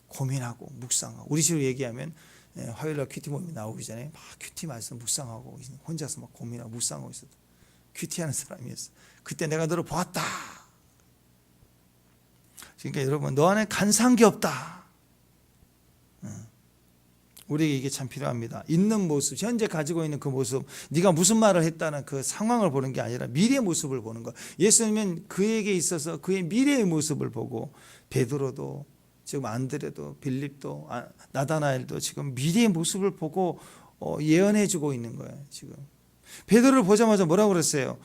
S1: 고민하고 묵상하고 우리 식으로 얘기하면 화요일날 큐티 모임이 나오기 전에 막 큐티 말씀 묵상하고 혼자서 막 고민하고 묵상하고 있었다. 큐티하는 사람이었어. 그때 내가 너를 보았다. 그러니까 여러분 너 안에 간사한 게 없다. 우리에게 이게 참 필요합니다. 있는 모습, 현재 가지고 있는 그 모습, 네가 무슨 말을 했다는 그 상황을 보는 게 아니라 미래의 모습을 보는 거. 예수님은 그에게 있어서 그의 미래의 모습을 보고 베드로도 지금 안드레도 빌립도 나다나엘도 지금 미래의 모습을 보고 예언해주고 있는 거예요. 지금 베드로를 보자마자 뭐라고 그랬어요?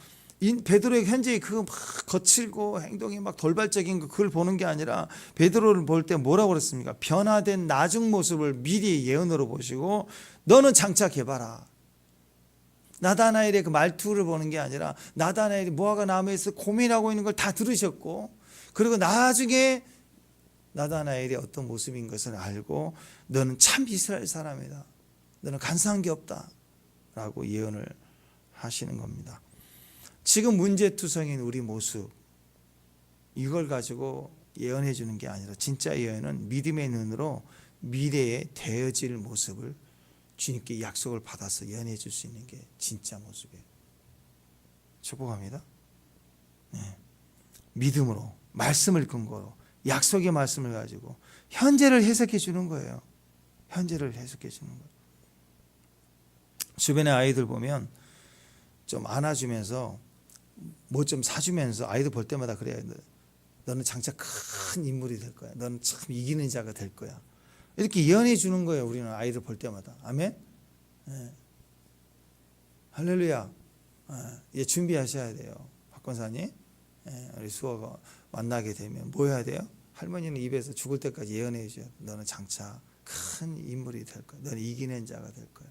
S1: 베드로의 현재 그 막 거칠고 행동이 막 돌발적인 그걸 보는 게 아니라 베드로를 볼 때 뭐라고 그랬습니까? 변화된 나중 모습을 미리 예언으로 보시고 너는 장착해봐라. 나다나엘의 그 말투를 보는 게 아니라 나다나엘이 무화과 나무에서 고민하고 있는 걸 다 들으셨고 그리고 나중에 나다나엘이 어떤 모습인 것을 알고 너는 참 이스라엘 사람이다. 너는 간사한 게 없다. 라고 예언을 하시는 겁니다. 지금 문제투성인 우리 모습 이걸 가지고 예언해 주는 게 아니라 진짜 예언은 믿음의 눈으로 미래에 되어질 모습을 주님께 약속을 받아서 예언해 줄 수 있는 게 진짜 모습이에요. 축복합니다. 네. 믿음으로 말씀을 근거로 약속의 말씀을 가지고 현재를 해석해 주는 거예요. 현재를 해석해 주는 거예요. 주변에 아이들 보면 좀 안아주면서 뭐 좀 사주면서 아이들 볼 때마다 그래요. 너는 장차 큰 인물이 될 거야. 너는 참 이기는 자가 될 거야. 이렇게 예언해 주는 거예요. 우리는 아이들 볼 때마다. 아멘. 네. 할렐루야. 예, 준비하셔야 돼요. 박 권사님. 예, 우리 수호가 만나게 되면 뭐 해야 돼요? 할머니는 입에서 죽을 때까지 예언해 줘요. 너는 장차 큰 인물이 될 거야. 너는 이기는 자가 될 거야.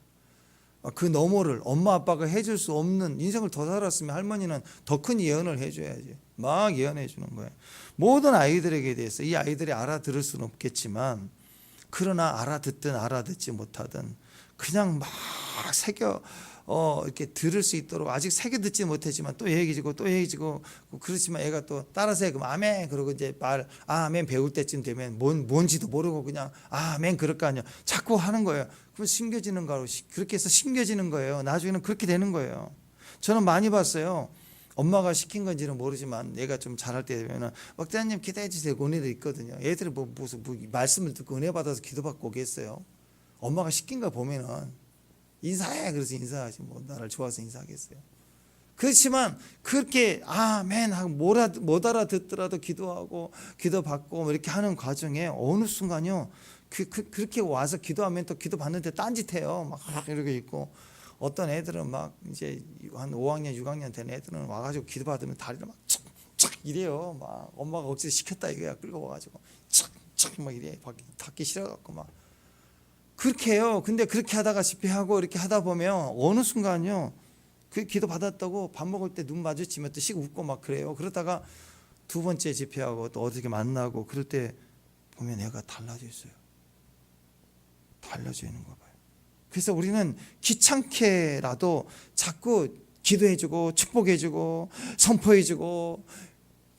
S1: 그 너머를 엄마 아빠가 해줄 수 없는 인생을 더 살았으면 할머니는 더 큰 예언을 해줘야지. 막 예언해 주는 거예요. 모든 아이들에게 대해서 이 아이들이 알아들을 수는 없겠지만 그러나 알아듣든 알아듣지 못하든 그냥 막 새겨 이렇게 들을 수 있도록 아직 새겨 듣지 못했지만 또 얘기지고 또 얘기지고 그렇지만 애가 또 따라서 해. 그럼 아멘. 그러고 이제 아멘 배울 때쯤 되면 뭔지도 모르고 그냥 아멘 그럴 거 아니야. 자꾸 하는 거예요. 그럼 심겨지는 거로 그렇게 해서 심겨지는 거예요. 나중에는 그렇게 되는 거예요. 저는 많이 봤어요. 엄마가 시킨 건지는 모르지만 얘가 좀 잘할 때 되면은 목사님 기도해 주세요. 은혜도 있거든요. 애들이 무슨 말씀을 듣고 은혜 받아서 기도받고 오겠어요. 엄마가 시킨 거 보면은 인사해. 그래서 인사하지. 뭐 나를 좋아서 인사하겠어요. 그렇지만 그렇게 아멘 하고 못 알아듣더라도 기도하고 기도받고 뭐 이렇게 하는 과정에 어느 순간요 그렇게 와서 기도하면 또 기도받는데 딴짓해요. 막 이렇게 있고 어떤 애들은 막 이제 한 5학년 6학년 된 애들은 와가지고 기도받으면 다리를 막 착착 이래요. 막 엄마가 억지로 시켰다 이거야. 끌고 와가지고 착착 막 이래. 닫기 싫어갖고 막 그렇게 해요. 근데 그렇게 하다가 집회하고 이렇게 하다 보면 어느 순간요 그 기도 받았다고 밥 먹을 때 눈 마주치면 또 씩 웃고 막 그래요. 그러다가 두 번째 집회하고 또 어떻게 만나고 그럴 때 보면 애가 달라져 있어요. 달라져 있는 거 봐요. 그래서 우리는 귀찮게라도 자꾸 기도해주고 축복해주고 선포해주고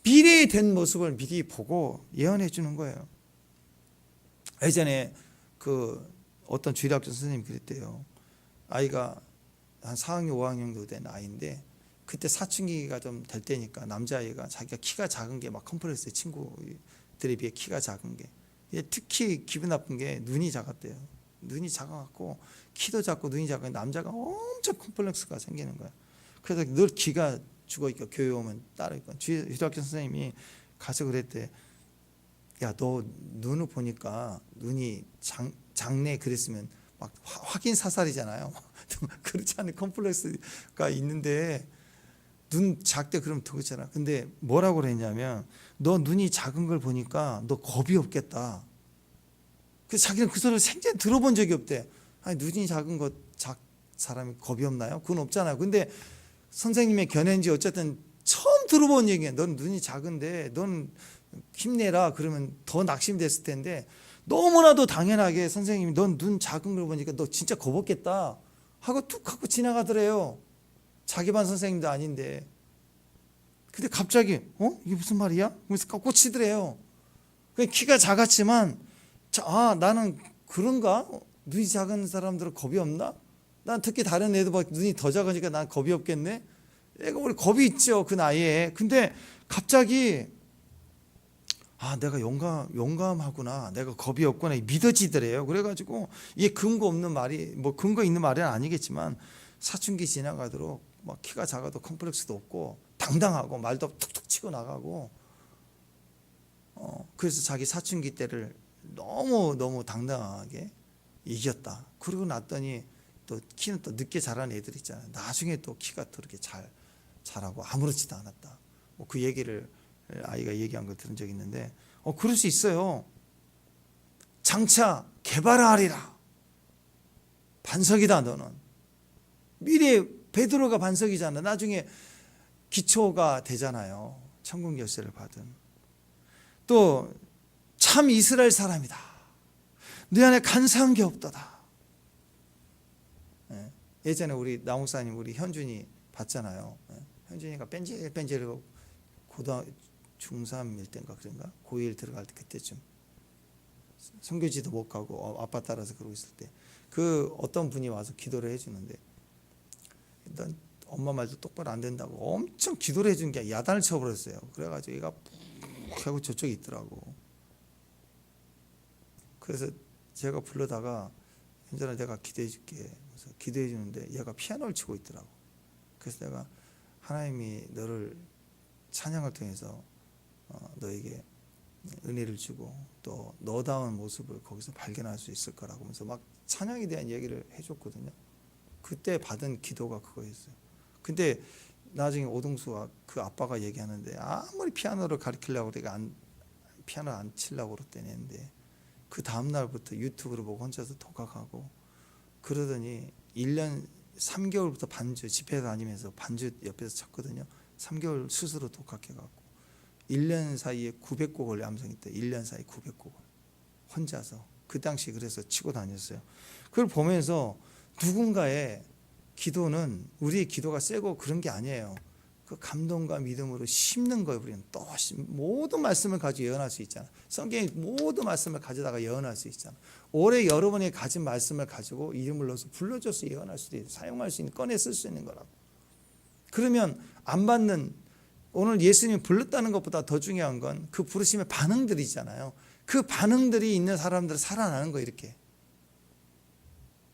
S1: 미래에 된 모습을 미리 보고 예언해주는 거예요. 예전에 어떤 주일학교 선생님이 그랬대요. 아이가 한 4학년 5학년 된 아이인데 그때 사춘기가 좀 될 때니까 남자아이가 자기가 키가 작은 게 막 컴플렉스에 친구들에 비해 키가 작은 게 특히 기분 나쁜 게 눈이 작았대요. 눈이 작아갖고 키도 작고 눈이 작은 남자가 엄청 컴플렉스가 생기는 거야. 그래서 늘 기가 죽어있고 교회 오면 따르니까 주일학교 선생님이 가서 그랬대. 야, 너 눈을 보니까 눈이 작네 그랬으면 막 확인 사살이잖아요. 그렇지 않은 컴플렉스가 있는데 눈 작대 그러면 더 그렇잖아. 근데 뭐라고 그랬냐면 너 눈이 작은 걸 보니까 너 겁이 없겠다. 그래서 자기는 그 소리를 생전 들어본 적이 없대. 아니 눈이 작은 거 사람이 겁이 없나요? 그건 없잖아요. 근데 선생님의 견해인지 어쨌든 처음 들어본 얘기야. 넌 눈이 작은데 넌 힘내라 그러면 더 낙심됐을 텐데 너무나도 당연하게 선생님이 넌 눈 작은 걸 보니까 너 진짜 겁없겠다 하고 툭 하고 지나가더래요. 자기 반 선생님도 아닌데. 근데 갑자기 이게 무슨 말이야? 그래서 꽂히더래요. 키가 작았지만 나는 그런가? 눈이 작은 사람들은 겁이 없나? 난 특히 다른 애들 봐 눈이 더 작으니까 난 겁이 없겠네. 애가 원래 겁이 있죠 그 나이에. 근데 갑자기 내가 용감하구나. 내가 겁이 없구나. 믿어지더래요. 그래가지고 이게 근거 없는 말이 뭐 근거 있는 말은 아니겠지만 사춘기 지나가도록 막 키가 작아도 컴플렉스도 없고 당당하고 말도 툭툭 치고 나가고 그래서 자기 사춘기 때를 너무 당당하게 이겼다. 그러고 났더니 또 키는 또 늦게 자란 애들 있잖아요. 나중에 또 키가 또 이렇게 자라고 아무렇지도 않았다. 뭐 그 얘기를 아이가 얘기한 걸 들은 적이 있는데 그럴 수 있어요. 장차 개발하리라. 반석이다 너는. 미래 베드로가 반석이잖아. 나중에 기초가 되잖아요. 천국 열쇠를 받은. 또 참 이스라엘 사람이다. 네 안에 간사한 게 없도다. 예전에 우리 나목사님 우리 현준이 봤잖아요. 현준이가 뺀질뺀질하고 중3일 때인가 그런가 고1 들어갈 때 그때쯤 선교지도 못 가고 아빠 따라서 그러고 있을 때 그 어떤 분이 와서 기도를 해주는데 넌 엄마 말도 똑바로 안 된다고 엄청 기도를 해준 게 야단을 쳐버렸어요. 그래가지고 얘가 하고 저쪽에 있더라고. 그래서 제가 부르다가 현전아 내가 기도해 줄게. 그래서 기도해 주는데 얘가 피아노를 치고 있더라고. 그래서 내가 하나님이 너를 찬양을 통해서 너에게 은혜를 주고 또 너다운 모습을 거기서 발견할 수 있을 거라고 하면서 막 찬양에 대한 얘기를 해줬거든요. 그때 받은 기도가 그거였어요. 근데 나중에 오동수가 그 아빠가 얘기하는데 아무리 피아노를 가르치려고 내가 피아노 안 치려고 그랬대는데 그 다음날부터 유튜브를 보고 혼자서 독학하고 그러더니 1년 3개월부터 반주 집회 다니면서 반주 옆에서 쳤거든요. 3개월 스스로 독학해갖고 1년 사이에 900곡을 암송했대. 1년 사이에 900곡을 혼자서 그 당시 그래서 치고 다녔어요. 그걸 보면서 누군가의 기도는 우리의 기도가 세고 그런 게 아니에요. 그 감동과 믿음으로 심는 거예요. 우리는 또 모든 말씀을 가지고 예언할 수 있잖아. 성경의 모든 말씀을 가져다가 예언할 수 있잖아. 올해 여러분이 가진 말씀을 가지고 이름을 넣어서 불러줘서 예언할 수도 있고 사용할 수 있는, 꺼내 쓸 수 있는 거라고. 그러면 안 받는, 오늘 예수님이 불렀다는 것보다 더 중요한 건 그 부르심의 반응들이잖아요. 그 반응들이 있는 사람들은 살아나는 거예요. 이렇게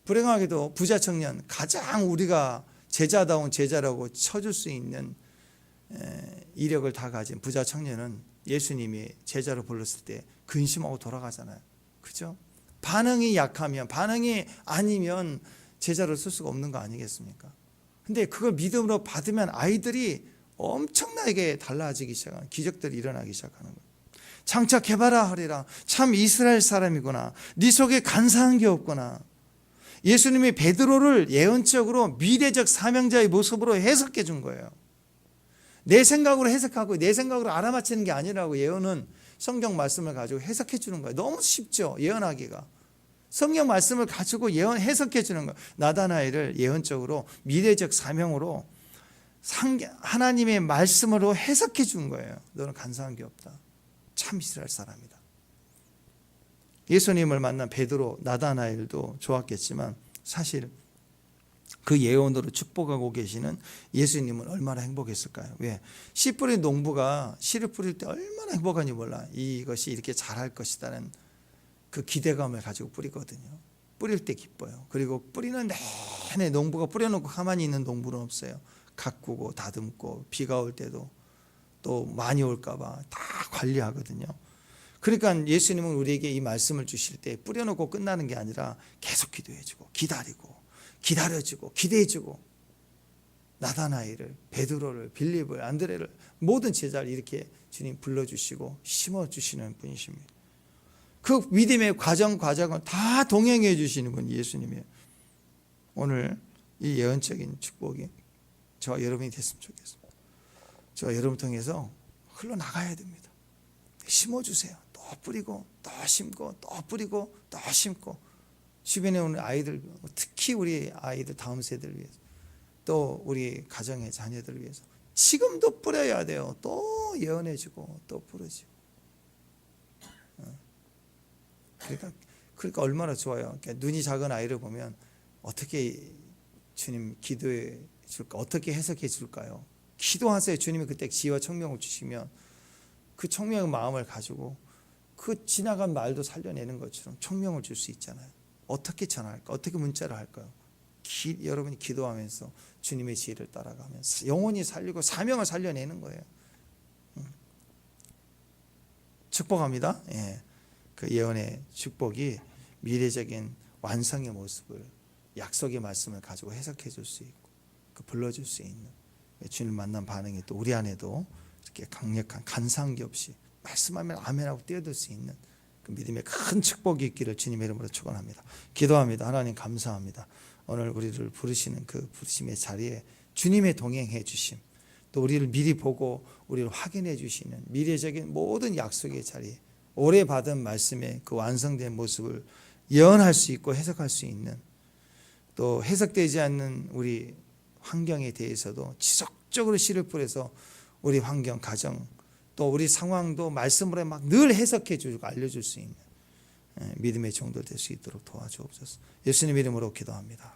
S1: 불행하게도 부자 청년, 가장 우리가 제자다운 제자라고 쳐줄 수 있는 이력을 다 가진 부자 청년은 예수님이 제자로 불렀을 때 근심하고 돌아가잖아요. 그죠? 반응이 약하면, 반응이 아니면 제자로 쓸 수가 없는 거 아니겠습니까? 근데 그걸 믿음으로 받으면 아이들이 엄청나게 달라지기 시작하는, 기적들이 일어나기 시작하는 거예요. 장차 개발하리라. 참 이스라엘 사람이구나. 네 속에 간사한 게 없구나. 예수님이 베드로를 예언적으로 미래적 사명자의 모습으로 해석해 준 거예요. 내 생각으로 해석하고 내 생각으로 알아맞히는 게 아니라고. 예언은 성경 말씀을 가지고 해석해 주는 거예요. 너무 쉽죠, 예언하기가. 성경 말씀을 가지고 예언 해석해 주는 거예요. 나다나엘을 예언적으로 미래적 사명으로 하나님의 말씀으로 해석해 준 거예요. 너는 간사한 게 없다. 참 이스라엘 사람이다. 예수님을 만난 베드로, 나다나엘도 좋았겠지만 사실 그 예언으로 축복하고 계시는 예수님은 얼마나 행복했을까요? 왜? 씨 뿌린 농부가 씨를 뿌릴 때 얼마나 행복한지 몰라. 이것이 이렇게 자랄 것이라는 그 기대감을 가지고 뿌리거든요. 뿌릴 때 기뻐요. 그리고 뿌리는 내내, 농부가 뿌려놓고 가만히 있는 농부는 없어요. 가꾸고 다듬고 비가 올 때도 또 많이 올까 봐 다 관리하거든요. 그러니까 예수님은 우리에게 이 말씀을 주실 때 뿌려놓고 끝나는 게 아니라 계속 기도해주고 기다리고 기다려주고 기대해주고, 나다나엘을, 베드로를, 빌립을, 안드레를, 모든 제자를 이렇게 주님 불러주시고 심어주시는 분이십니다. 그 믿음의 과정을 다 동행해 주시는 분 예수님이에요. 오늘 이 예언적인 축복이 저와 여러분이 됐으면 좋겠습니다. 저와 여러분 통해서 흘러나가야 됩니다. 심어주세요. 또 뿌리고 또 심고 또 뿌리고 또 심고, 주변에 오는 아이들, 특히 우리 아이들 다음 세대를 위해서, 또 우리 가정의 자녀들을 위해서 지금도 뿌려야 돼요. 또 예언해주고 또 뿌려지고. 그러니까 얼마나 좋아요. 그러니까 눈이 작은 아이를 보면 어떻게 주님 기도해 줄까? 어떻게 해석해 줄까요? 기도하세요. 주님이 그때 지혜와 청명을 주시면 그 청명의 마음을 가지고 그 지나간 말도 살려내는 것처럼 청명을 줄 수 있잖아요. 어떻게 전할까? 어떻게 문자를 할까요? 여러분이 기도하면서 주님의 지혜를 따라가면서 영혼이 살리고 사명을 살려내는 거예요. 축복합니다. 예. 그 예언의 축복이 미래적인 완성의 모습을, 약속의 말씀을 가지고 해석해 줄 수 있고 그 불러줄 수 있는 주님 만난 반응이 또 우리 안에도 이렇게 강력한 간사한 게 없이 말씀하면 아멘하고 뛰어들 수 있는 그 믿음의 큰 축복이 있기를 주님의 이름으로 축원합니다. 기도합니다. 하나님 감사합니다. 오늘 우리를 부르시는 그 부르심의 자리에 주님의 동행해 주심, 또 우리를 미리 보고 우리를 확인해 주시는 미래적인 모든 약속의 자리에 오래 받은 말씀의 그 완성된 모습을 예언할 수 있고 해석할 수 있는, 또 해석되지 않는 우리 환경에 대해서도 지속적으로 씨를 뿌려서 우리 환경, 가정, 또 우리 상황도 말씀으로 막 늘 해석해 주고 알려줄 수 있는 믿음의 정도 될 수 있도록 도와주옵소서. 예수님 이름으로 기도합니다.